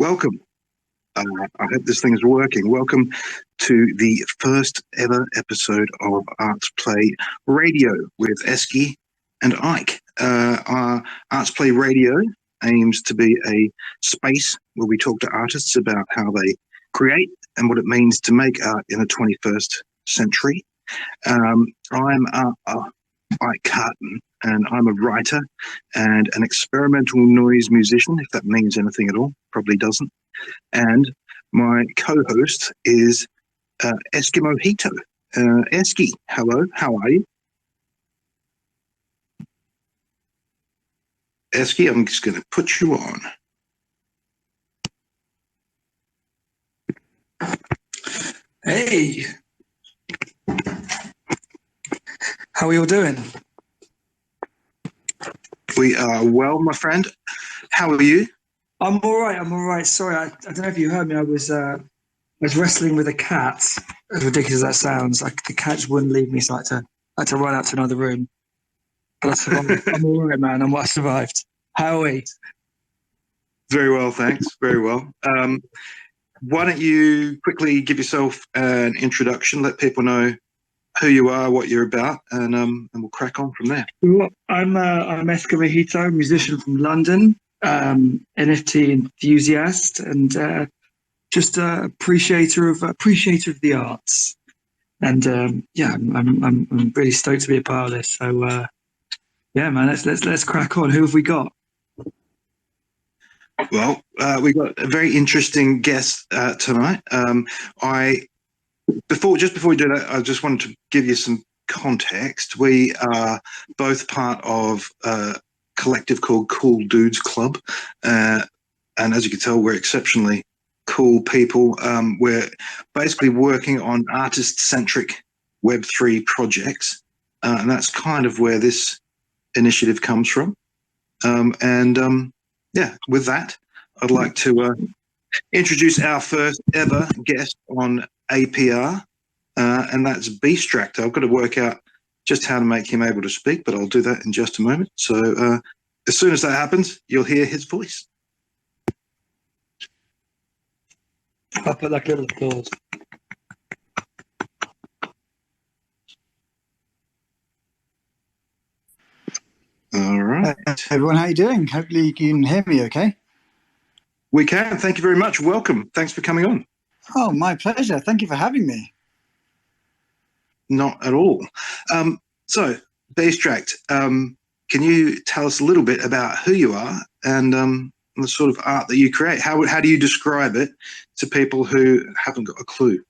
Welcome. I hope this thing's working. Welcome to the first ever episode of Arts Play Radio with Eski and Ike. Our Arts Play Radio aims to be a space where we talk to artists about how they create and what it means to make art in the 21st century. I'm Ike Carton, and I'm a writer and an experimental noise musician, if that means anything at all. Probably doesn't. And my co-host is Eskimo Hito. Eski, hello, how are you? Eski, I'm just going to put you on. Hey, how are you all doing? We are well, my friend. How are you? I'm all right. Sorry, I don't know if you heard me. I was wrestling with a cat. As ridiculous as that sounds, like the cat just wouldn't leave me, so I had to run out to another room. But I'm all right, man. I survived. How are we? Very well, thanks. Very well. Why don't you quickly give yourself an introduction, let people know who you are, what you're about, and we'll crack on from there. Well, I'm Eskimo Hito, musician from London, NFT enthusiast, and just a appreciator of the arts. And yeah, I'm really stoked to be a part of this. So yeah, man, let's crack on. Who have we got? Well, we got a very interesting guest tonight. Before we do that, I just wanted to give you some context. We are both part of a collective called Cool Dudes Club, and as you can tell, we're exceptionally cool people. We're basically working on artist-centric Web3 projects, and that's kind of where this initiative comes from. Yeah, with that, I'd like to introduce our first ever guest on APR, and that's BStract. I've got to work out just how to make him able to speak, but I'll do that in just a moment. So as soon as that happens, you'll hear his voice. I'll put like little applause. All right. Everyone, how you doing? Hopefully you can hear me okay. We can. Thank you very much. Welcome. Thanks for coming on. Oh, my pleasure. Thank you for having me. Not at all. So, BStract, can you tell us a little bit about who you are and the sort of art that you create? How do you describe it to people who haven't got a clue?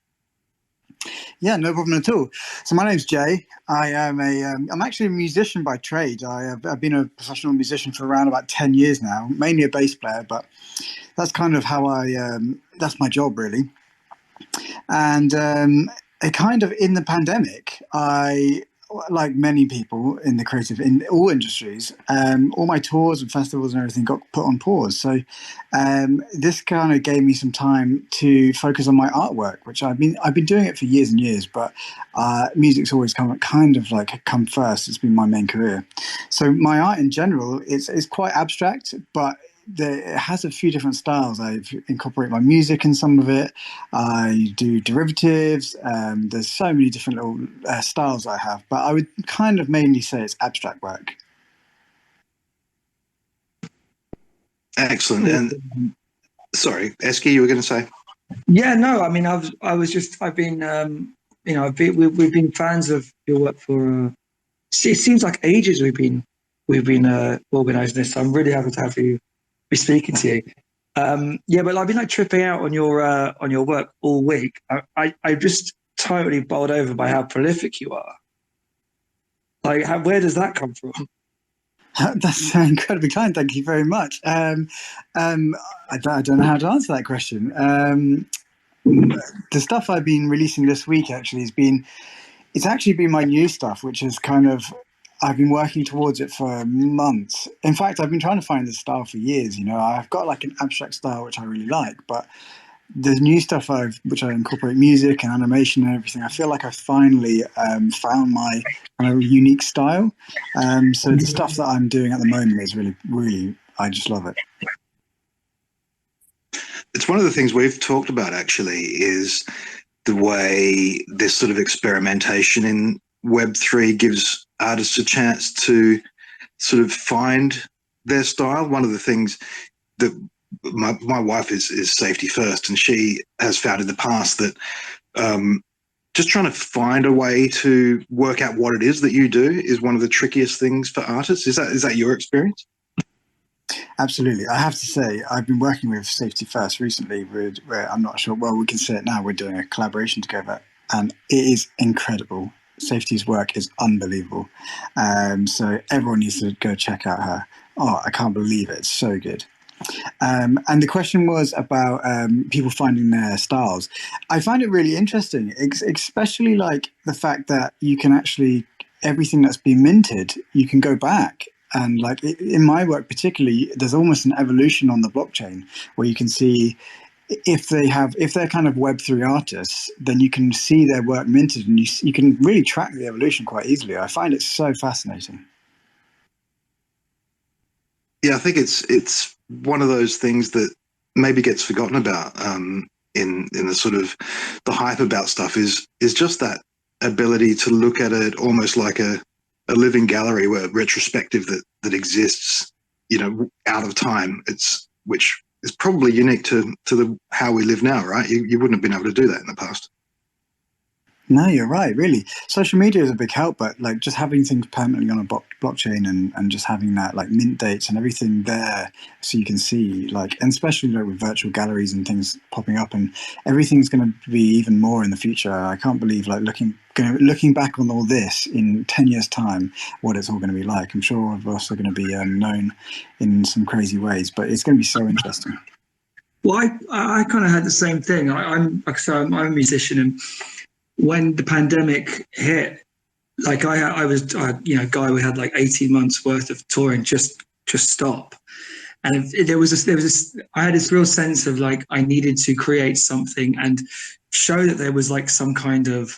Yeah, no problem at all. So my name's Jay. I'm actually a musician by trade. I've been a professional musician for around about 10 years now, mainly a bass player, but that's kind of how that's my job really. And in the pandemic, like many people in all industries, all my tours and festivals and everything got put on pause. So this kind of gave me some time to focus on my artwork, which I've been doing it for years and years, but music's always come first. It's been my main career. So my art in general is quite abstract, but it has a few different styles. I incorporate my music in some of it. I do derivatives. There's so many different little styles I have, but I would kind of mainly say it's abstract work. Excellent. And sorry, Eski, you were going to say? Yeah, no. I mean, I've been we've been fans of your work for. It seems like ages we've been organising this. So I'm really happy to have you. Be speaking to you. Yeah, but I've been like tripping out on your work all week. I'm just totally bowled over by how prolific you are. Like, where does that come from? That's incredibly kind. Thank you very much. I don't know how to answer that question. The stuff I've been releasing this week actually it's actually been my new stuff, which is kind of. I've been working towards it for months. In fact, I've been trying to find this style for years. You know, I've got like an abstract style, which I really like, but the new stuff which I incorporate music and animation and everything, I feel like I finally found my kind of unique style. So the stuff that I'm doing at the moment is really, really, I just love it. it's one of the things we've talked about actually is the way this sort of experimentation in Web3 gives artists a chance to sort of find their style. One of the things that my wife is safety first, and she has found in the past that just trying to find a way to work out what it is that you do is one of the trickiest things for artists. Is that your experience? Absolutely. I have to say, I've been working with Safety First recently, where I'm not sure, well, we can say it now, we're doing a collaboration together, and it is incredible. Safety's work is unbelievable. So everyone needs to go check out her. Oh, I can't believe it. It's so good. And the question was about people finding their styles. I find it really interesting, especially like the fact that you can actually, everything that's been minted, you can go back. And like in my work particularly, there's almost an evolution on the blockchain where you can see if they're kind of Web3 artists, then you can see their work minted, and you can really track the evolution quite easily. I find it so fascinating. Yeah, I think it's one of those things that maybe gets forgotten about in the sort of the hype about stuff is just that ability to look at it almost like a living gallery, where retrospective that exists, out of time. Which is probably unique to how we live now, right? You wouldn't have been able to do that in the past. No, you're right, really. Social media is a big help, but like just having things permanently on a blockchain and just having that like mint dates and everything there so you can see, like, and especially like with virtual galleries and things popping up, and everything's going to be even more in the future. I can't believe like looking back on all this in 10 years time, what it's all going to be like. I'm sure all of us are going to be known in some crazy ways, but it's going to be so interesting. Well, I kind of had the same thing. I'm a musician, and when the pandemic hit, like I was, guy, we had like 18 months worth of touring just stop. And I had this real sense of like, I needed to create something and show that there was like some kind of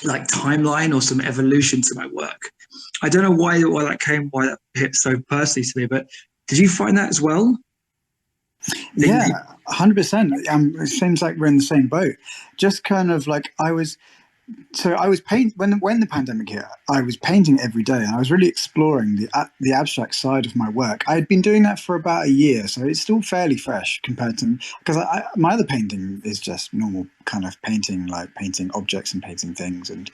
like timeline or some evolution to my work. I don't know why that hit so personally to me, but did you find that as well? Yeah, 100%. It seems like we're in the same boat. Just kind of like I was painting when the pandemic hit. I was painting every day, and I was really exploring the abstract side of my work. I had been doing that for about a year, so it's still fairly fresh compared to, because my other painting is just normal kind of painting, like painting objects and painting things, and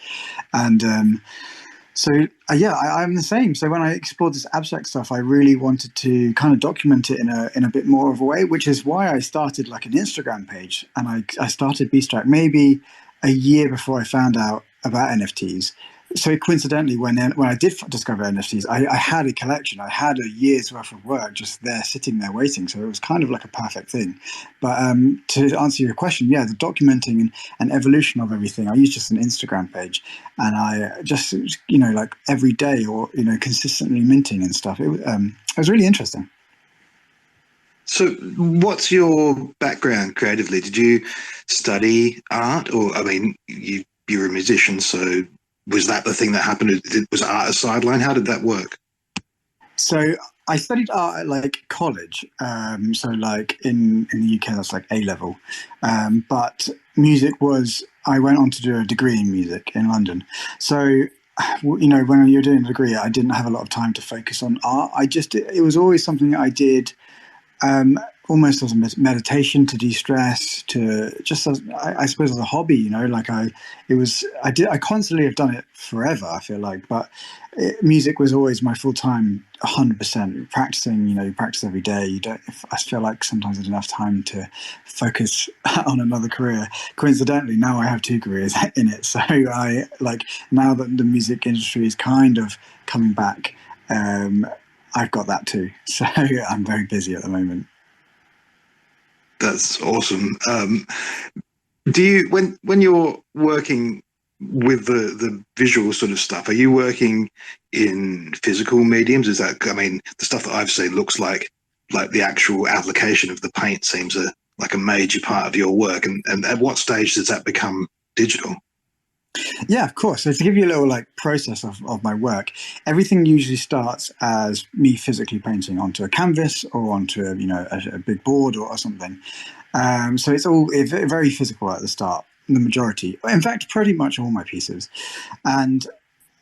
so yeah, I'm the same. So when I explored this abstract stuff, I really wanted to kind of document it in a bit more of a way, which is why I started like an Instagram page, and I started BStract maybe a year before I found out about NFTs. So coincidentally, when I did discover NFTs, I had a collection. I had a year's worth of work just there, sitting there waiting. So it was kind of like a perfect thing. But to answer your question, yeah, the documenting and evolution of everything, I use just an Instagram page, and I just like every day or consistently minting and stuff. It was really interesting. So, what's your background creatively? Did you study art, or I mean, you're a musician, so was that the thing that happened? Was art a sideline? How did that work? So I studied art at like college. So like in the UK, that's like A level. But music was, I went on to do a degree in music in London. So, when you're doing a degree, I didn't have a lot of time to focus on art. It was always something I did almost as a meditation, to de-stress, to just as, I suppose, as a hobby, I constantly have done it forever, I feel like, but music was always my full-time 100%. Practice every day. I feel like sometimes there's enough time to focus on another career. Coincidentally, now I have 2 careers in it, so I like, now that the music industry is kind of coming back, I've got that too. So I'm very busy at the moment. That's awesome. Do you, when you're working with the visual sort of stuff, are you working in physical mediums? Is that, I mean, the stuff that I've seen looks like the actual application of the paint seems like a major part of your work. And at what stage does that become digital? Yeah, of course. So to give you a little like process of my work, everything usually starts as me physically painting onto a canvas or onto a big board or something. So it's all very physical at the start. The majority, in fact, pretty much all my pieces, and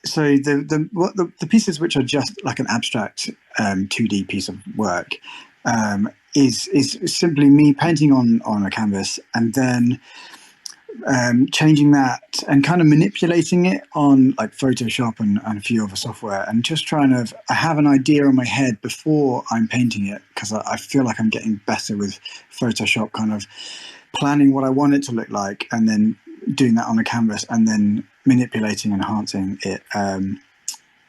so the pieces which are just like an abstract 2D piece of work is simply me painting on a canvas and then changing that and kind of manipulating it on like Photoshop and a few other software, and just trying to I have an idea in my head before I'm painting it, because I feel like I'm getting better with Photoshop, kind of planning what I want it to look like and then doing that on a canvas and then manipulating, enhancing it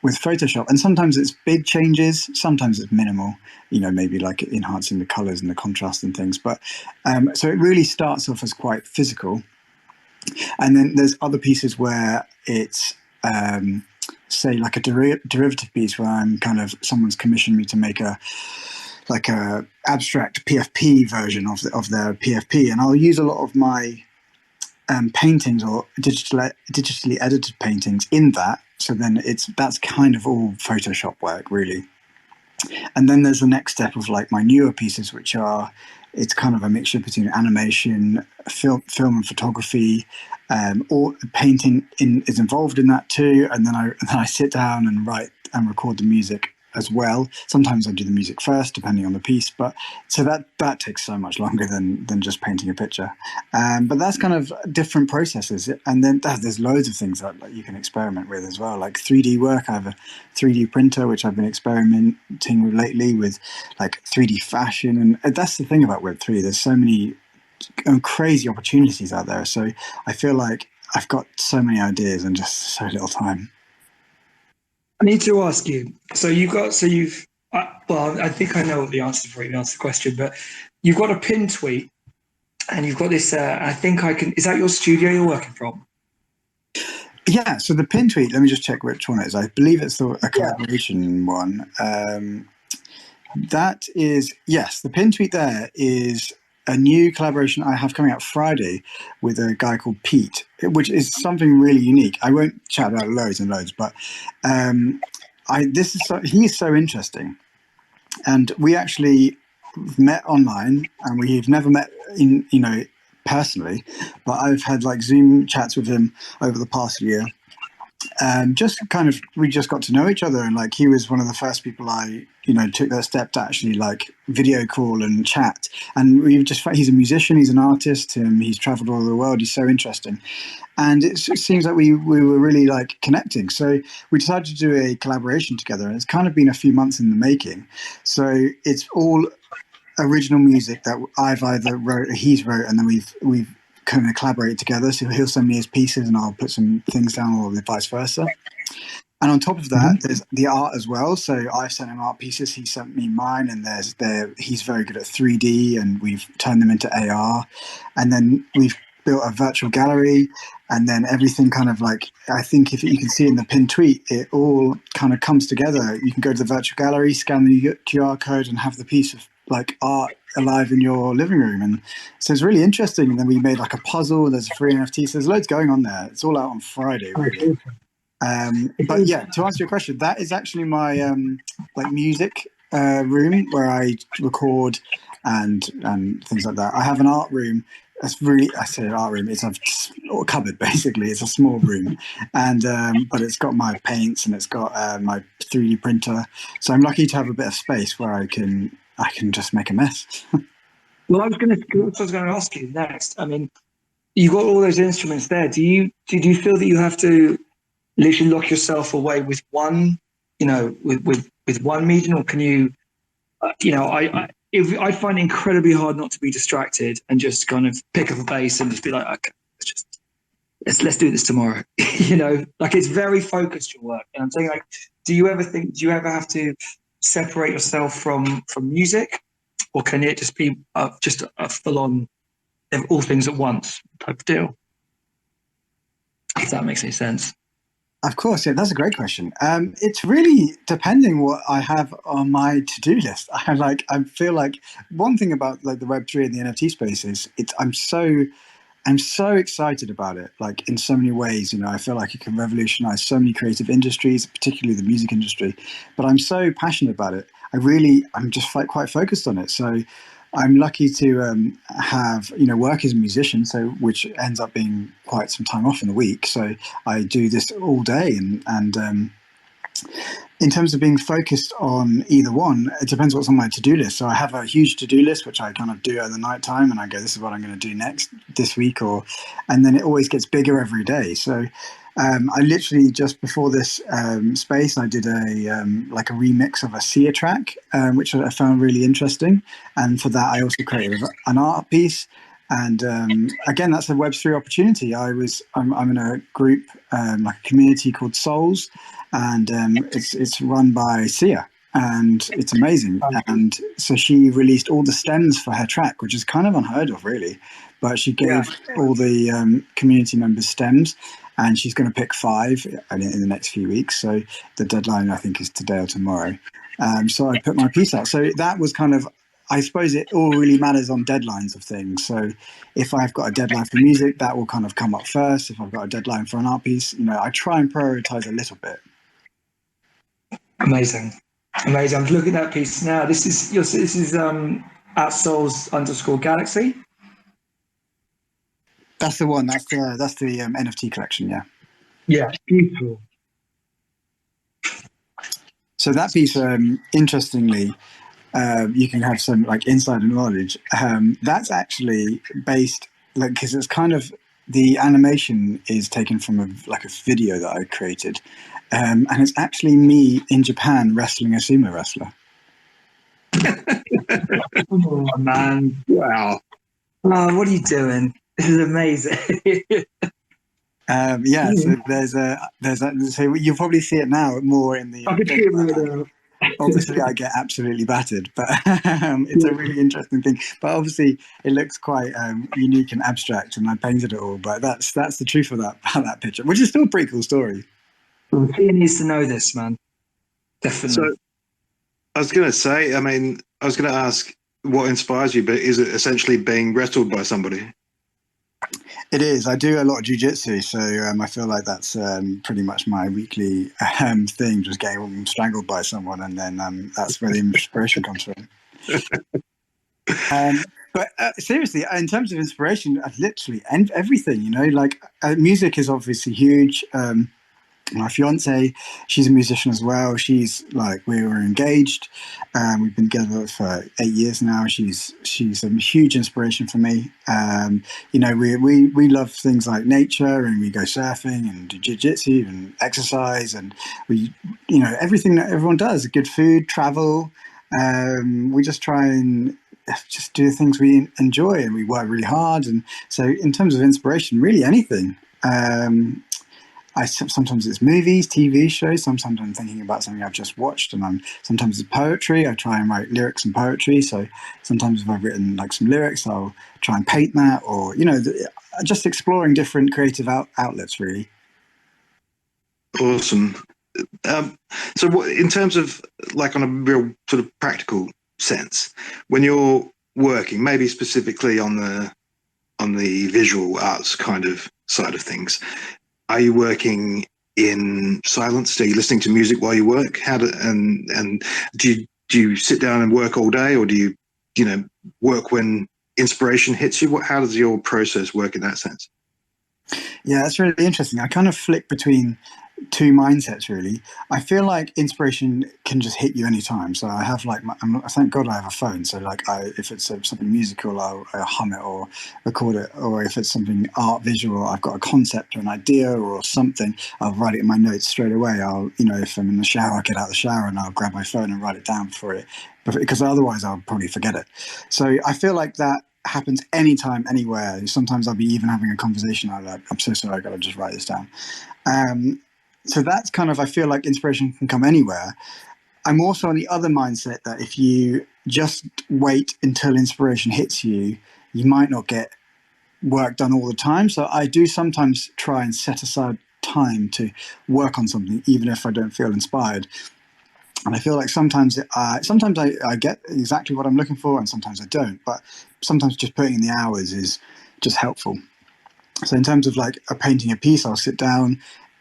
with Photoshop. And sometimes it's big changes, sometimes it's minimal, maybe like enhancing the colors and the contrast and things. But so it really starts off as quite physical. And then there's other pieces where it's, say, like a derivative piece where I'm kind of, someone's commissioned me to make a abstract PFP version of their PFP, and I'll use a lot of my paintings or digitally edited paintings in that. So then that's kind of all Photoshop work, really. And then there's the next step of like my newer pieces, which are, it's kind of a mixture between animation, film and photography, or painting is involved in that too. And then I sit down and write and record the music as well. Sometimes I do the music first, depending on the piece. But so that takes so much longer than just painting a picture. But that's kind of different processes. And then there's loads of things that like, you can experiment with as well, like 3D work. I have a 3D printer, which I've been experimenting with lately, with like 3D fashion. And that's the thing about Web3. There's so many crazy opportunities out there. So I feel like I've got so many ideas and just so little time. I need to ask you. Well, I think I know what the answer for you answer the question, but you've got a pin tweet, and you've got this. I think I can. Is that your studio you're working from? Yeah. So the pin tweet. Let me just check which one it is. I believe it's a collaboration one. That is, yes. The pin tweet there is a new collaboration I have coming out Friday with a guy called Pete, which is something really unique. I won't chat about loads and loads, but he is so interesting. And we actually met online, and we've never met personally, but I've had like Zoom chats with him over the past year. Just kind of, we just got to know each other, and like he was one of the first people I took that step to actually like video call and chat. And he's a musician, he's an artist, he's traveled all over the world, he's so interesting, and it seems like we were really like connecting. So we decided to do a collaboration together, and it's kind of been a few months in the making. So it's all original music that I've either wrote or he's wrote, and then we've kind of collaborate together. So he'll send me his pieces and I'll put some things down, or vice versa. And on top of that, there's the art as well. So I've sent him art pieces, he sent me mine, and he's very good at 3D, and we've turned them into AR. And then we've built a virtual gallery, and then everything kind of like, I think if you can see in the pinned tweet, it all kind of comes together. You can go to the virtual gallery, scan the QR code, and have the piece of like art alive in your living room. And so it's really interesting. And then we made like a puzzle. There's a free NFT. So there's loads going on there. It's all out on Friday, really. But yeah, to answer your question, that is actually my like music room where I record and things like that. I have an art room. I say an art room. It's a cupboard, basically. It's a small room, and but it's got my paints and it's got my 3D printer. So I'm lucky to have a bit of space where I can just make a mess. Well, I was going to ask you next. I mean, you've got all those instruments there. Do you feel that you have to literally lock yourself away with one, with one medium, or can you, I find it incredibly hard not to be distracted and just kind of pick up a bass and just be like, okay, let's do this tomorrow. Like it's very focused, your work. And I'm saying, like, do you ever have to separate yourself from music, or can it just be just a full on all things at once type of deal? If that makes any sense. Of course, yeah, that's a great question. It's really depending what I have on my to-do list. I feel like one thing about like the Web3 and the NFT space is I'm so I'm so excited about it, like in so many ways. You know, I feel like it can revolutionize so many creative industries, particularly the music industry. But I'm so passionate about it. I'm just quite focused on it. So I'm lucky to have, you know, work as a musician, so which ends up being quite some time off in the week. So I do this all day, and in terms of being focused on either one, it depends what's on my to-do list. So I have a huge to-do list, which I kind of do at the night time, and I go, this is what I'm going to do next this week, and then it always gets bigger every day. So I literally, just before this space, I did like a remix of a Sia track, which I found really interesting. And for that, I also created an art piece. And again, that's a Web3 opportunity. I'm in a group, like a community called Souls, and it's run by Sia, and it's amazing. And so she released all the stems for her track, which is kind of unheard of, really. But she gave all the community members stems, and she's going to pick 5 in the next few weeks. So the deadline, I think, is today or tomorrow. So I put my piece out. So that was kind of, I suppose it all really matters on deadlines of things. So if I've got a deadline for music, that will kind of come up first. If I've got a deadline for an art piece, you know, I try and prioritize a little bit. Amazing. I'm looking at that piece now. This is at Souls_Galaxy. That's the one. That's the NFT collection. Yeah. Yeah, beautiful. So that piece, interestingly, you can have some like insider knowledge. That's actually based, like, because it's kind of, the animation is taken from a video that I created, and it's actually me in Japan wrestling a sumo wrestler. Oh man! Wow! Oh, what are you doing? This is amazing. Yeah, so there's so you'll probably see it now more in the. Obviously, I get absolutely battered, but it's a really interesting thing. But obviously, it looks quite unique and abstract, and I painted it all. But that's the truth of that picture, which is still a pretty cool story. He needs to know this, man. Definitely. So, I was going to say, I mean, I was going to ask what inspires you, but is it essentially being wrestled by somebody? It is. I do a lot of jiu-jitsu, so I feel like that's pretty much my weekly thing, just getting strangled by someone, and then that's where the inspiration comes from. But seriously, in terms of inspiration, literally everything, you know, like music is obviously huge. My fiance, she's a musician as well. She's like, we were engaged. We've been together for 8 years now. She's a huge inspiration for me. You know, we love things like nature, and we go surfing and do jiu-jitsu and exercise, and we, you know, everything that everyone does, good food, travel. We just try and just do things we enjoy, and we work really hard. And so in terms of inspiration, really anything. Sometimes it's movies, TV shows. Sometimes I'm thinking about something I've just watched, and sometimes it's poetry. I try and write lyrics and poetry. So sometimes if I've written like some lyrics, I'll try and paint that, or, you know, just exploring different creative outlets, really. Awesome. So what, in terms of like on a real sort of practical sense, when you're working, maybe specifically on the visual arts kind of side of things, are you working in silence? Are you listening to music while you work? And do you sit down and work all day, or do you know, work when inspiration hits you? How does your process work in that sense? Yeah, that's really interesting. I kind of flick between 2 mindsets, really. I feel like inspiration can just hit you anytime. So I have like, thank God I have a phone. So like, if it's something musical, I'll hum it or record it. Or if it's something art visual, I've got a concept or an idea or something, I'll write it in my notes straight away. You know, if I'm in the shower, I'll get out of the shower and I'll grab my phone and write it down because otherwise I'll probably forget it. So I feel like that happens anytime, anywhere. Sometimes I'll be even having a conversation. I'm so sorry, I got to just write this down. So that's kind of, I feel like inspiration can come anywhere. I'm also on the other mindset that if you just wait until inspiration hits you, you might not get work done all the time. So I do sometimes try and set aside time to work on something, even if I don't feel inspired. And I feel like sometimes I get exactly what I'm looking for, and sometimes I don't. But sometimes just putting in the hours is just helpful. So in terms of like painting a piece, I'll sit down.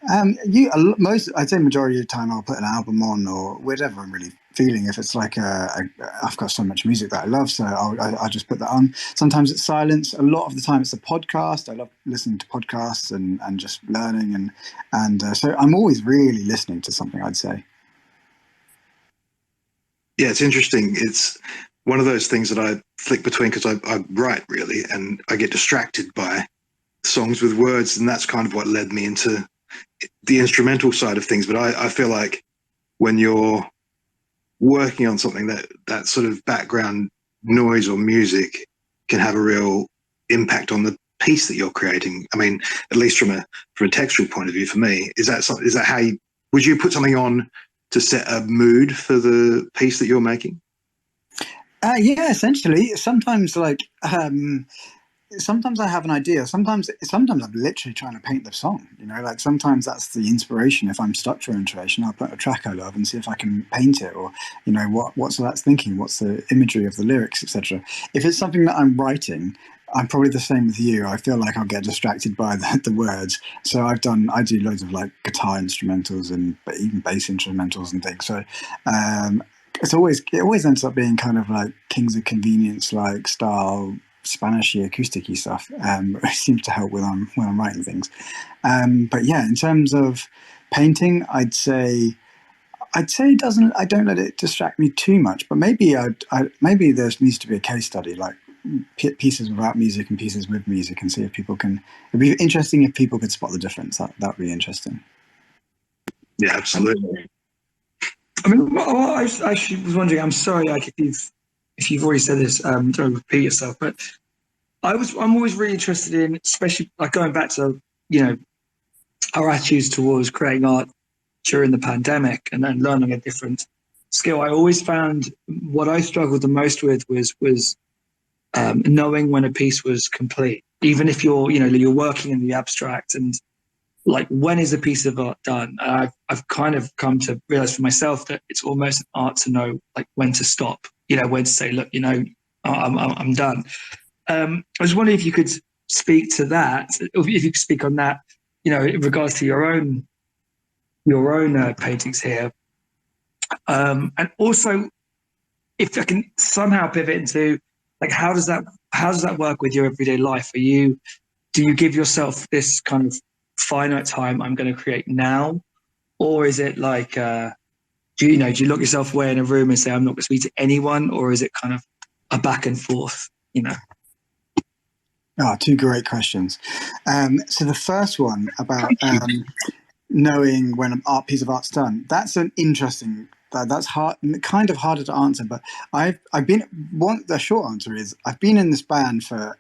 I'd say majority of the time I'll put an album on or whatever I'm really feeling. If it's like I've got so much music that I love, so I'll just put that on. Sometimes it's silence. A lot of the time it's a podcast. I love listening to podcasts and just learning and so I'm always really listening to something, I'd say. Yeah, it's interesting. It's one of those things that I flick between because I write really, and I get distracted by songs with words, and that's kind of what led me into the instrumental side of things. But I feel like when you're working on something, that sort of background noise or music can have a real impact on the piece that you're creating. I mean, at least from a textual point of view, for me, is that how you would you put something on to set a mood for the piece that you're making? Yeah, essentially. Sometimes I have an idea. Sometimes I'm literally trying to paint the song. Like sometimes that's the inspiration. If I'm stuck for inspiration, I'll put a track I love and see if I can paint it, or what's that's thinking, what's the imagery of the lyrics, etc. If it's something that I'm writing, I'm probably the same with you. I feel like I'll get distracted by the words. So I do loads of like guitar instrumentals and even bass instrumentals and things. So it always ends up being kind of like Kings of Convenience like style Spanish-y acoustic-y stuff. It seems to help when I'm writing things. But yeah, in terms of painting, I'd say it doesn't. I don't let it distract me too much. But maybe maybe there needs to be a case study, like pieces without music and pieces with music, and see if people can. It'd be interesting if people could spot the difference. That would be interesting. Yeah, absolutely. I mean, I actually was wondering. I'm sorry, like if you've already said this, don't repeat yourself. But I'm always really interested in, especially like going back to our attitudes towards creating art during the pandemic and then learning a different skill. I always found what I struggled the most with was knowing when a piece was complete, even if you're working in the abstract, and like when is a piece of art done. I've kind of come to realize for myself that it's almost an art to know like when to stop, when to say, look, I'm done. I was wondering if you could speak to that, or if you could speak on that, in regards to your own paintings here, and also if I can somehow pivot into like how does that work with your everyday life? Do you give yourself this kind of finite time I'm going to create now, or is it like do you lock yourself away in a room and say I'm not going to speak to anyone, or is it kind of a back and forth? Two great questions. So the first one about knowing when an piece of art's done, that's an interesting. That's hard, kind of harder to answer. But the short answer is I've been in this band for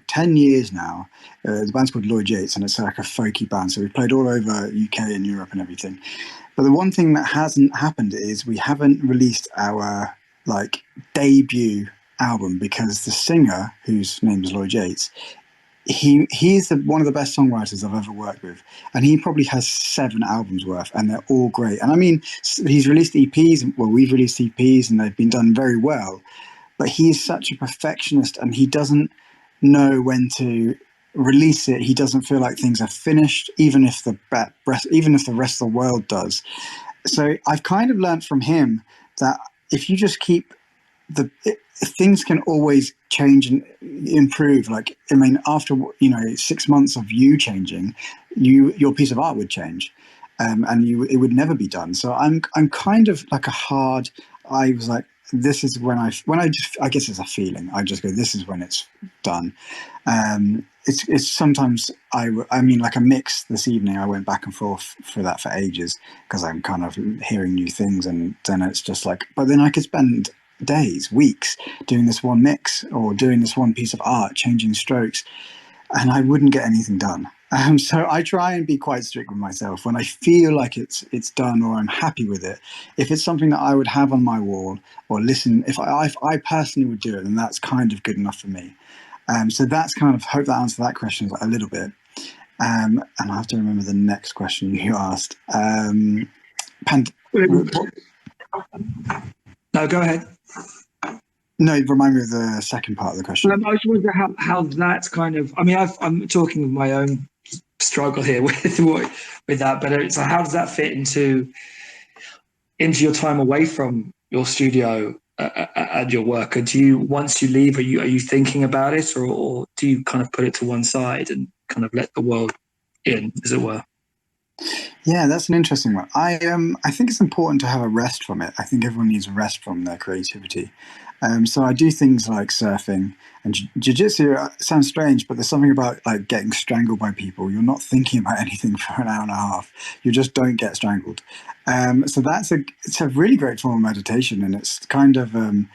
10 years now. The band's called Lloyd Yates, and it's like a folky band. So we've played all over UK and Europe and everything. But the one thing that hasn't happened is we haven't released our like debut album, because the singer, whose name is Lloyd Yates, he's one of the best songwriters I've ever worked with, and he probably has 7 albums worth, and they're all great. And I mean, he's released EPs. Well, we've released EPs, and they've been done very well. But he's such a perfectionist, and he doesn't know when to release it. He doesn't feel like things are finished, even if the rest of the world does. So I've kind of learned from him that if you just keep things can always change and improve. Like, I mean, after 6 months of you changing, your piece of art would change, and it would never be done. So I'm kind of like I was like, this is when I guess it's a feeling. I just go, this is when it's done. It's sometimes I mean, like a mix this evening, I went back and forth for that for ages, because I'm kind of hearing new things, and then it's just like, but then I could spend days, weeks doing this one mix or doing this one piece of art, changing strokes, and I wouldn't get anything done. So I try and be quite strict with myself when I feel like it's done or I'm happy with it. If it's something that I would have on my wall or listen, if I personally would do it, then that's kind of good enough for me. So that's kind of, hope that answered that question a little bit. And I have to remember the next question you asked. No, go ahead. No, remind me of the second part of the question. I just wonder how that's kind of. I mean, I'm talking of my own struggle here with that, but it's like, how does that fit into your time away from your studio and your work? And do you, once you leave, are you thinking about it, or do you kind of put it to one side and kind of let the world in, as it were? Yeah, that's an interesting one. I think it's important to have a rest from it. I think everyone needs a rest from their creativity. So I do things like surfing and jiu-jitsu. Sounds strange, but there's something about like getting strangled by people. You're not thinking about anything for an hour and a half. You just don't get strangled. So it's a really great form of meditation, and it's kind of I'm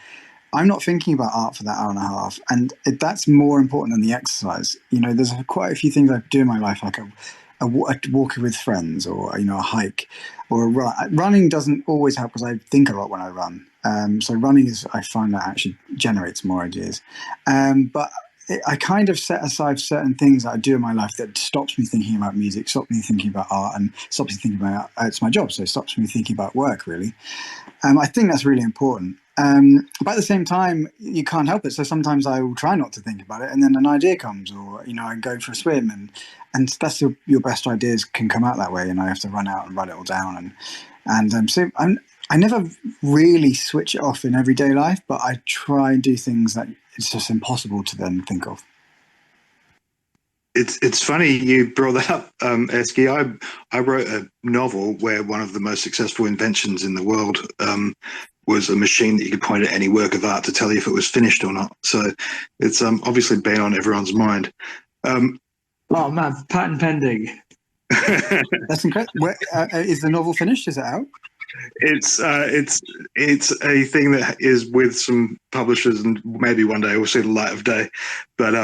not thinking about art for that hour and a half, and that's more important than the exercise. You know, there's quite a few things I do in my life, like a walk with friends, or a hike, or a run. Running doesn't always help because I think a lot when I run. So running I find that actually generates more ideas. But I kind of set aside certain things that I do in my life that stops me thinking about music, stops me thinking about art, and stops me thinking about it's my job, so it stops me thinking about work really. I think that's really important. But at the same time, you can't help it. So sometimes I will try not to think about it, and then an idea comes, or I go for a swim, and that's your best ideas can come out that way. And I have to run out and write it all down, so I never really switch it off in everyday life, but I try and do things that it's just impossible to then think of. It's funny you brought that up, Eski. I wrote a novel where one of the most successful inventions in the world was a machine that you could point at any work of art to tell you if it was finished or not. So it's obviously been on everyone's mind. Oh man, patent pending. That's incredible. Is the novel finished? Is it out? It's a thing that is with some publishers, and maybe one day we'll see the light of day. But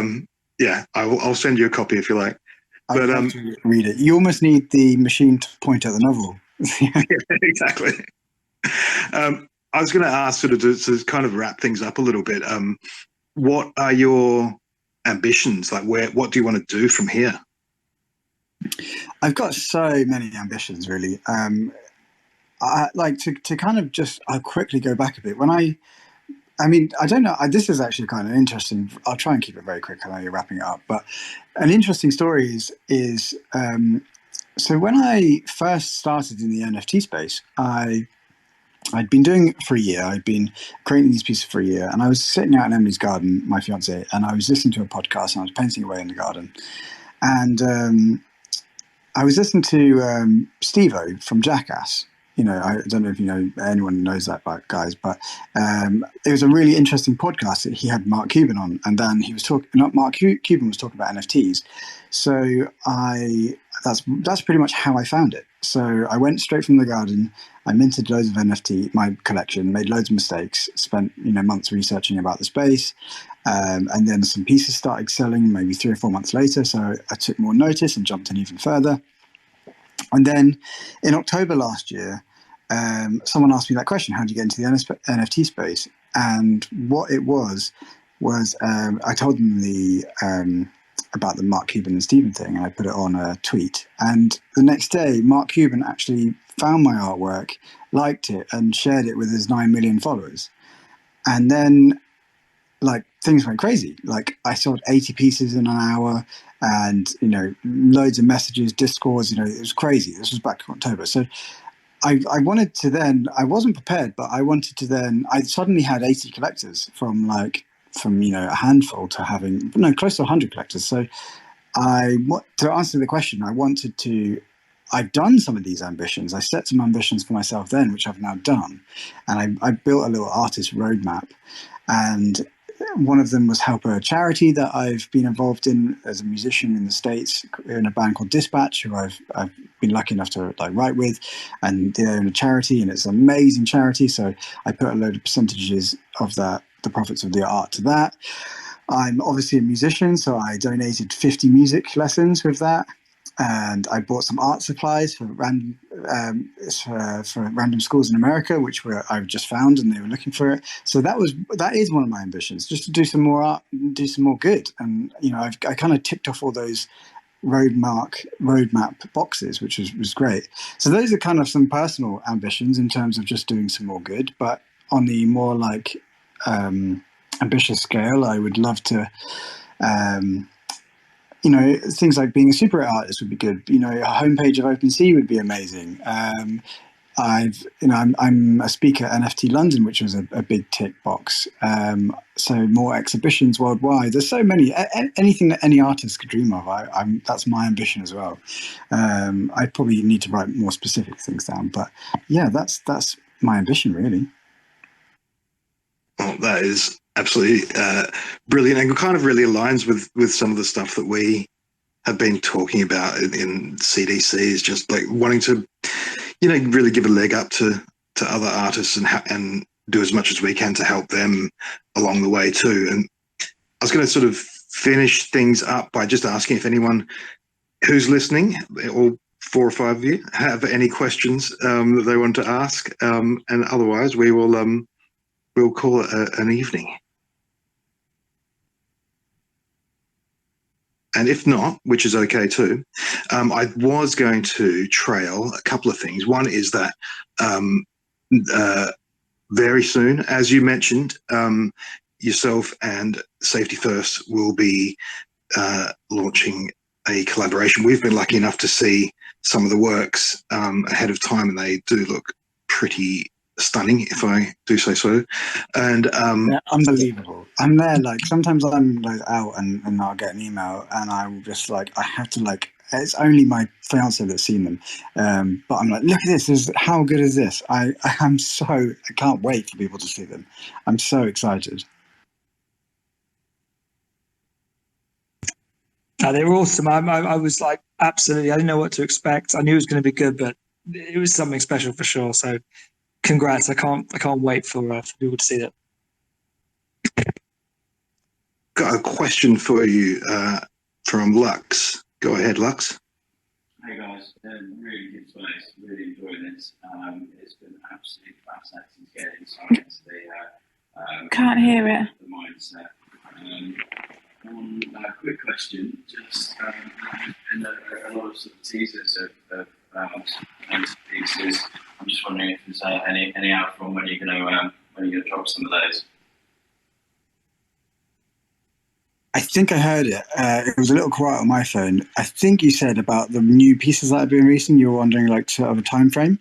yeah, I'll send you a copy if you like. I'd love to read it. You almost need the machine to point at the novel. Yeah, exactly. I was going to ask, sort of, to kind of wrap things up a little bit. What are your ambitions? Like, what do you want to do from here? I've got so many ambitions, really. I like to kind of I'll quickly go back a bit. I mean, I don't know. This is actually kind of interesting. I'll try and keep it very quick. I know you're wrapping it up, but an interesting story is so when I first started in the NFT space, I'd been doing it for a year. I'd been creating these pieces for a year, and I was sitting out in Emily's garden, my fiance, and I was listening to a podcast, and I was painting away in the garden, and I was listening to Steve-O from Jackass. I don't know if anyone knows that about guys, but it was a really interesting podcast. He had Mark Cuban on, and then he was talking. Not Mark Cuban was talking about NFTs. So that's pretty much how I found it. So I went straight from the garden. I minted loads of NFT, my collection, made loads of mistakes, spent months researching about the space, and then some pieces started selling maybe 3 or 4 months later. So I took more notice and jumped in even further. And then in October last year, someone asked me that question: how do you get into the NFT space? And what it was I told them about the Mark Cuban and Steven thing, and I put it on a tweet. And the next day, Mark Cuban actually found my artwork, liked it, and shared it with his 9 million followers. And then, like, things went crazy. Like, I sold 80 pieces in an hour, and loads of messages, discords. It was crazy. This was back in October. So I wanted to then, I wasn't prepared, but I wanted to then, I suddenly had 80 collectors from a handful to having close to 100 collectors. So to answer the question, I've done some of these ambitions. I set some ambitions for myself then, which I've now done. And I built a little artist roadmap. And one of them was help a charity that I've been involved in as a musician in the States, in a band called Dispatch, who I've been lucky enough to write with, and they own a charity, and it's an amazing charity. So I put a load of percentages of the profits of the art to that. I'm obviously a musician, so I donated 50 music lessons with that. And I bought some art supplies for random schools in America, which I've just found, and they were looking for it. So that is one of my ambitions, just to do some more art, do some more good. And I kind of ticked off all those roadmap boxes, which was great. So those are kind of some personal ambitions in terms of just doing some more good. But on the more ambitious scale. I would love to, things like being a super artist would be good. A homepage of OpenSea would be amazing. I'm a speaker at NFT London, which was a big tick box. So more exhibitions worldwide. There's so many, anything that any artist could dream of. That's my ambition as well. I probably need to write more specific things down, but yeah, that's my ambition really. Well, that is absolutely brilliant, and kind of really aligns with some of the stuff that we have been talking about in CDC. Is just like wanting to, really give a leg up to other artists and do as much as we can to help them along the way too. And I was going to sort of finish things up by just asking if anyone who's listening, all 4 or 5 of you, have any questions that they want to ask, and otherwise we'll call it an evening. And if not, which is okay too, I was going to trail a couple of things. One is that very soon, as you mentioned, yourself and Safety First will be launching a collaboration. We've been lucky enough to see some of the works ahead of time, and they do look pretty stunning, if I do say so. And they're unbelievable. I'm there, like sometimes I'm like out and I'll get an email and I will just like, I have to like, it's only my fiance that's seen them, but I'm like, look at this, how good is this? I can't wait for people to see them. I'm so excited. They were awesome. I was like, absolutely, I didn't know what to expect. I knew it was going to be good, but it was something special for sure. So congrats. I can't wait for people to see that. Got a question for you from Lux. Go ahead, Lux. Hey guys, really good space, really enjoying this. It's been absolutely fascinating to get insight into the can't hear it. The mindset. One quick question, just been a lot of sort of teasers of pieces. I'm just wondering if there's any out from when you're going to drop some of those. I think I heard it. It was a little quiet on my phone. I think you said about the new pieces that have been releasing. You were wondering like sort of a time frame.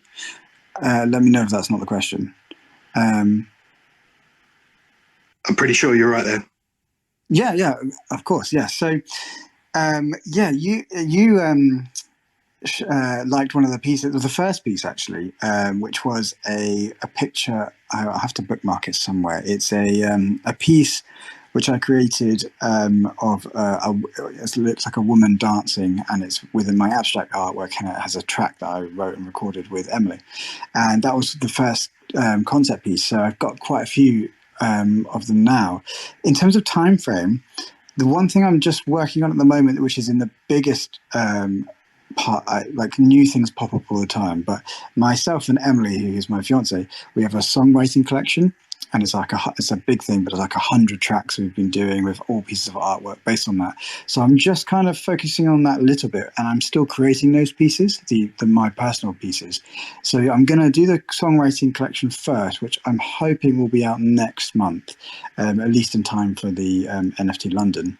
Let me know if that's not the question. I'm pretty sure you're right there. Yeah, of course. Yeah. So, you liked one of the pieces, the first piece actually, which was a picture. I'll have to bookmark it somewhere. It's a piece which I created of it looks like a woman dancing, and it's within my abstract artwork, and it has a track that I wrote and recorded with Emily, and that was the first concept piece. So I've got quite a few of them now. In terms of time frame, the one thing I'm just working on at the moment, which is in the biggest part, like new things pop up all the time, but myself and Emily, who is my fiance, we have a songwriting collection, and it's a big thing, but it's like 100 tracks we've been doing with all pieces of artwork based on that. So I'm just kind of focusing on that a little bit, and I'm still creating those pieces, my personal pieces. So I'm going to do the songwriting collection first, which I'm hoping will be out next month, at least in time for the NFT London,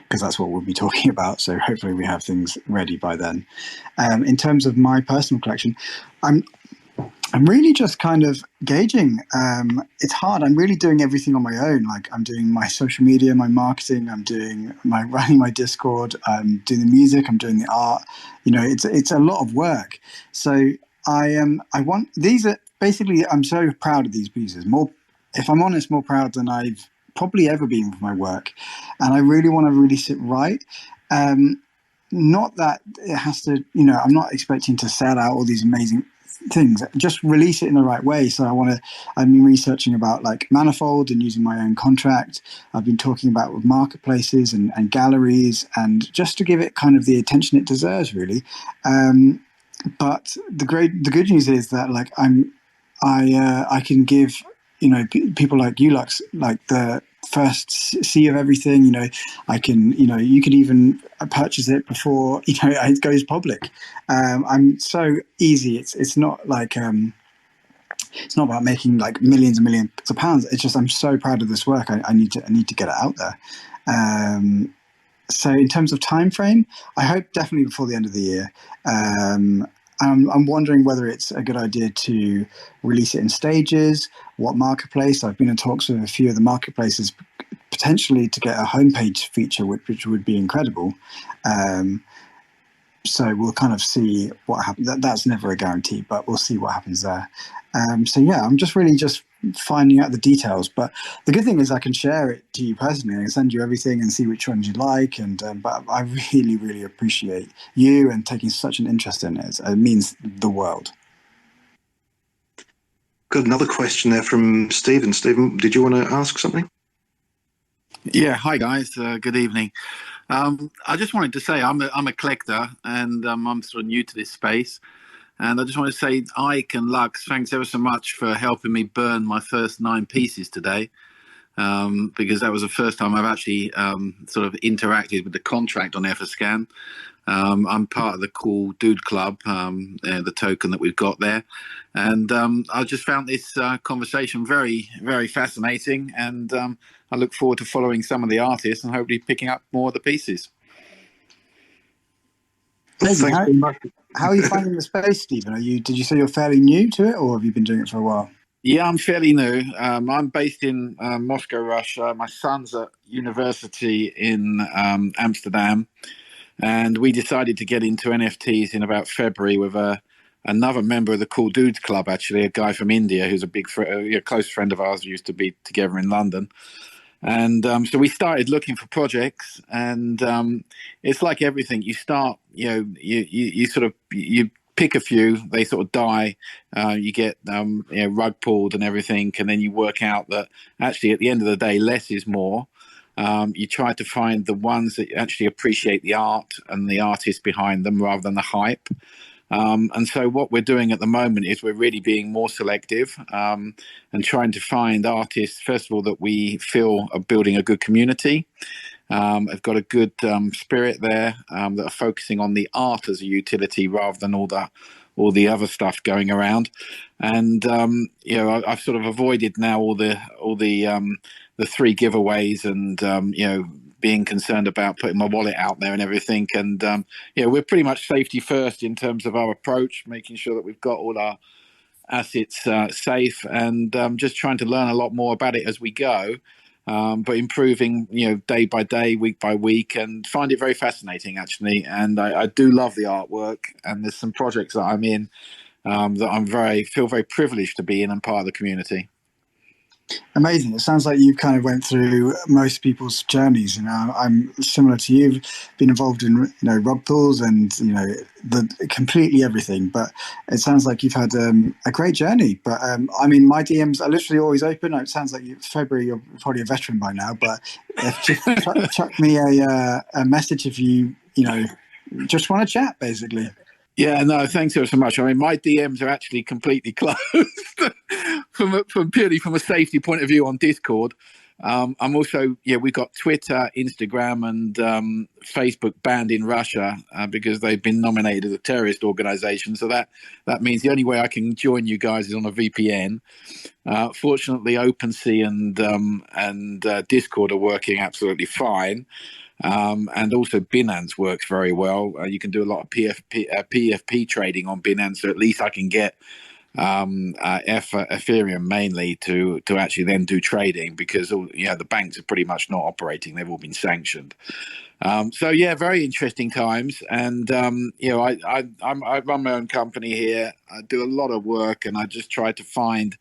because that's what we'll be talking about. So hopefully we have things ready by then. In terms of my personal collection, I'm really just kind of gauging. It's hard. I'm really doing everything on my own. Like I'm doing my social media, my marketing. I'm running my Discord. I'm doing the music. I'm doing the art. It's a lot of work. So these are basically. I'm so proud of these pieces. More, if I'm honest, more proud than I've probably ever been with my work, and I really want to release it right. Not that it has to. I'm not expecting to sell out all these amazing things, just release it in the right way. So I've been researching about like Manifold and using my own contract. I've been talking about with marketplaces and galleries, and just to give it kind of the attention it deserves, really. But the good news is that like I can give people like you, Lux, like the first see of everything. I can you can even purchase it before it goes public. I'm so easy. It's not like it's not about making like millions and millions of pounds. It's just I'm so proud of this work. I need to get it out there. So in terms of time frame, I hope definitely before the end of the year. I'm wondering whether it's a good idea to release it in stages. What marketplace? I've been in talks with a few of the marketplaces, potentially to get a homepage feature, which would be incredible. So we'll kind of see what happens. That's never a guarantee, but we'll see what happens there. So yeah, I'm just really just finding out the details. But the good thing is I can share it to you personally. I can send you everything and see which ones you like. And but I really, really appreciate you and taking such an interest in it. It means the world. Got another question there from Stephen. Stephen, did you want to ask something? Yeah, hi guys. Good evening. I just wanted to say I'm a collector, and I'm sort of new to this space. And I just want to say, Ike and Lux, thanks ever so much for helping me burn my first 9 pieces today, because that was the first time I've actually sort of interacted with the contract on Everscan. I'm part of the Cool Dude Club, the token that we've got there. And I just found this conversation very, very fascinating. And I look forward to following some of the artists and hopefully picking up more of the pieces. Thanks very much. How are you finding the space, Stephen? Did you say you're fairly new to it, or have you been doing it for a while? Yeah, I'm fairly new. I'm based in Moscow, Russia. My son's at university in Amsterdam. And we decided to get into NFTs in about February with another member of the Cool Dudes Club, actually, a guy from India who's a close friend of ours. We used to be together in London. And so we started looking for projects, and it's like everything. You start, you pick a few, they sort of die. You get rug pulled and everything, and then you work out that actually at the end of the day, less is more. You try to find the ones that actually appreciate the art and the artist behind them rather than the hype. And so what we're doing at the moment is we're really being more selective and trying to find artists, first of all, that we feel are building a good community, have got a good spirit there, that are focusing on the art as a utility rather than all the other stuff going around. And I've sort of avoided now all the 3 giveaways and being concerned about putting my wallet out there and everything. And we're pretty much safety first in terms of our approach, making sure that we've got all our assets safe, and just trying to learn a lot more about it as we go, but improving day by day, week by week, and find it very fascinating actually. And I do love the artwork, and there's some projects that I'm in that feel very privileged to be in and part of the community. Amazing. It sounds like you kind of went through most people's journeys. I'm similar to you, been involved in rug pulls and the completely everything. But it sounds like you've had a great journey. But I mean, my DMs are literally always open. It sounds like February, you're probably a veteran by now. But just chuck me a message if you just want to chat, basically. Yeah, no, thanks so much. I mean, my DMs are actually completely closed from purely from a safety point of view on Discord. I'm also, we've got Twitter, Instagram, and Facebook banned in Russia because they've been nominated as a terrorist organization. So that means the only way I can join you guys is on a VPN. Fortunately, OpenSea and Discord are working absolutely fine. And also Binance works very well. You can do a lot of PFP trading on Binance, so at least I can get Ethereum mainly to actually then do trading, because the banks are pretty much not operating. They've all been sanctioned. So yeah, very interesting times. And I run my own company here. I do a lot of work, and I just try to find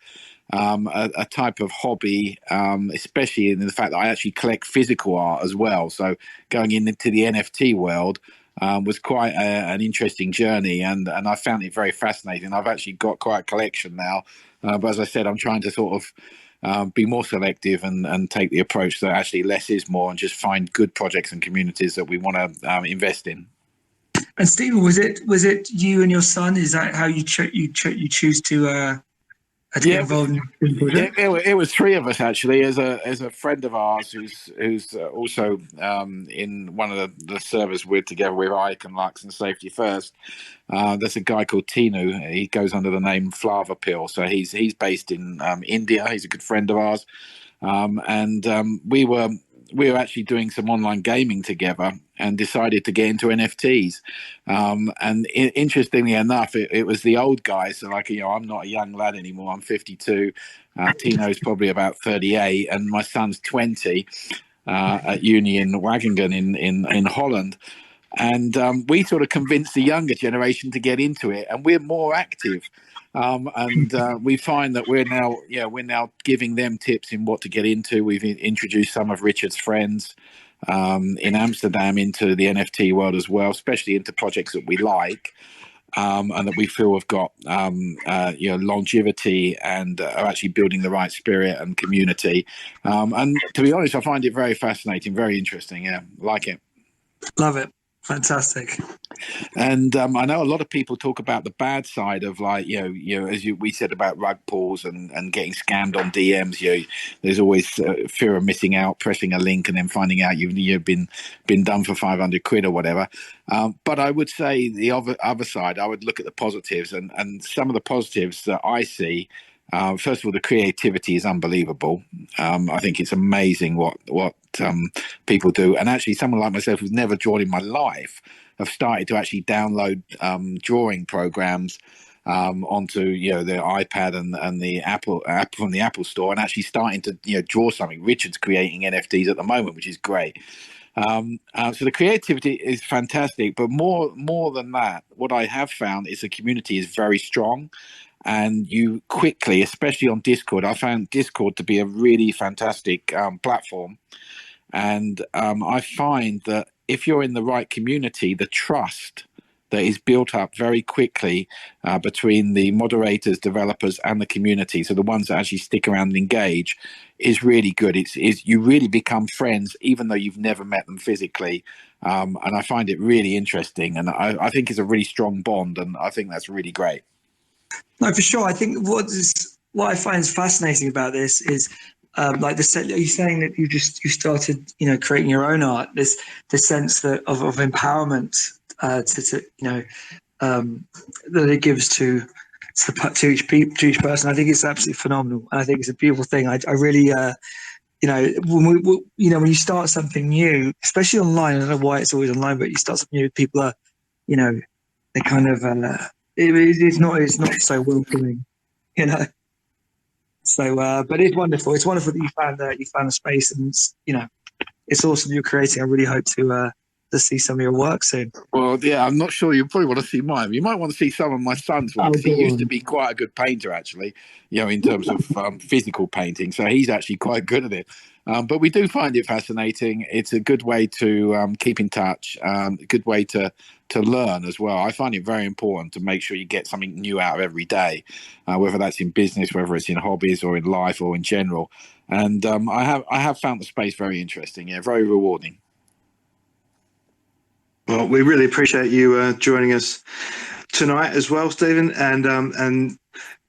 a type of hobby, especially in the fact that I actually collect physical art as well. So going into the NFT world was quite an interesting journey, and I found it very fascinating. I've actually got quite a collection now, but as I said, I'm trying to sort of be more selective and take the approach that actually less is more, and just find good projects and communities that we want to invest in. And Stephen, was it you and your son? Is that how you choose to to get involved in the project? It was three of us actually. As a friend of ours who's also in one of the servers we're together with Ike and Lux and Safety First. There's a guy called Tinu. He goes under the name Flava Pill. So he's based in India. He's a good friend of ours, and we were actually doing some online gaming together and decided to get into NFTs. Interestingly enough, it was the old guys. So like, I'm not a young lad anymore. I'm 52. Tino's probably about 38 and my son's 20 at uni in Wageningen in Holland. And we sort of convinced the younger generation to get into it, and we're more active. We find that we're now giving them tips in what to get into. We've introduced some of Richard's friends in Amsterdam into the NFT world as well, especially into projects that we like and that we feel have got longevity and are actually building the right spirit and community. And to be honest, I find it very fascinating, very interesting. Yeah, like it. Love it. Fantastic. And I know a lot of people talk about the bad side of, like, as we said about rug pulls and getting scammed on DMs. There's always fear of missing out, pressing a link and then finding out you've been done for 500 quid or whatever. But I would say the other side, I would look at the positives, and some of the positives that I see. First of all, the creativity is unbelievable. I think it's amazing what people do. And actually, someone like myself who's never drawn in my life have started to actually download drawing programs onto the iPad and the Apple app from the Apple Store, and actually starting to draw something. Richard's creating NFTs at the moment, which is great. So the creativity is fantastic, but more than that, what I have found is the community is very strong. And you quickly, especially on Discord, I found Discord to be a really fantastic platform. And I find that if you're in the right community, the trust that is built up very quickly between the moderators, developers, and the community, so the ones that actually stick around and engage, is really good. It's you really become friends, even though you've never met them physically. And I find it really interesting. And I think it's a really strong bond. And I think that's really great. No, for sure. I think what I find fascinating about this is like you're saying that you started creating your own art. This the sense that of empowerment that it gives to each person. I think it's absolutely phenomenal, and I think it's a beautiful thing. I really when you start something new, especially online. I don't know why it's always online, but you start something new, people are they kind of. It's not so welcoming, So, but it's wonderful. It's wonderful that you found a space, and it's awesome you're creating. I really hope to see some of your work soon. Well, yeah, I'm not sure. You probably want to see mine. You might want to see some of my son's work. He used to be quite a good painter, actually. In terms of physical painting, so he's actually quite good at it. But we do find it fascinating. It's a good way to keep in touch. A good way to learn as well. I find it very important to make sure you get something new out of every day, whether that's in business, whether it's in hobbies or in life or in general. And I have found the space very interesting. Yeah, very rewarding. Well, we really appreciate you joining us tonight as well, Stephen, and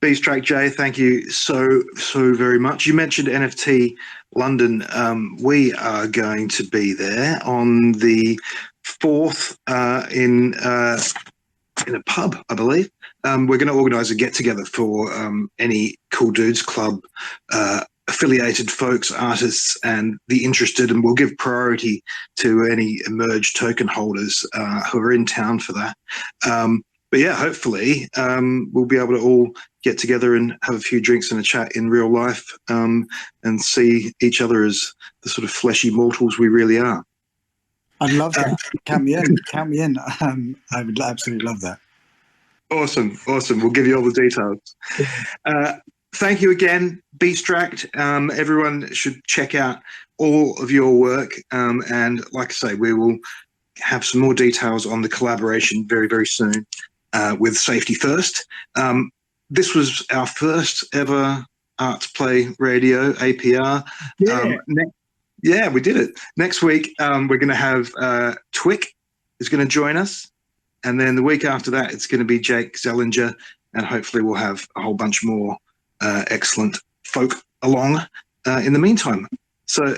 BStract Jay. Thank you so very much. You mentioned NFT London. We are going to be there on the 4th in a pub, I believe. We're going to organise a get together for any Cool Dudes Club affiliated folks, artists, and the interested, and we'll give priority to any emerged token holders who are in town for that. But yeah, hopefully we'll be able to all get together and have a few drinks and a chat in real life and see each other as the sort of fleshy mortals we really are. I'd love that. Count me in. Count me in. I would absolutely love that. Awesome. We'll give you all the details. Thank you again, BStract. Everyone should check out all of your work. And like I say, we will have some more details on the collaboration very, very soon with Safety First. This was our first ever Arts Play Radio, APR. Yeah, we did it. Next week, we're going to have Twick is going to join us. And then the week after that, it's going to be Jake Zellinger. And hopefully we'll have a whole bunch more excellent folk along in the meantime. So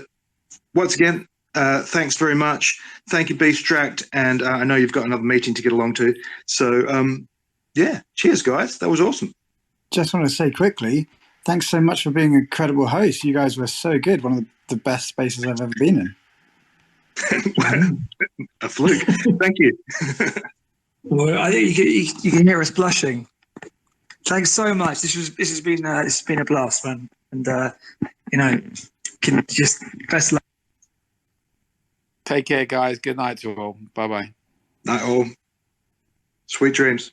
once again, thanks very much. Thank you, BStract, and I know you've got another meeting to get along to. So yeah, cheers, guys. That was awesome. Just want to say quickly, thanks so much for being a credible host. You guys were so good. One of the best spaces I've ever been in. A fluke. Thank you. Well, I think you can hear us blushing. Thanks so much. This has been a blast, man. And can just best luck. Take care, guys. Good night to all. Bye bye. Night all. Sweet dreams.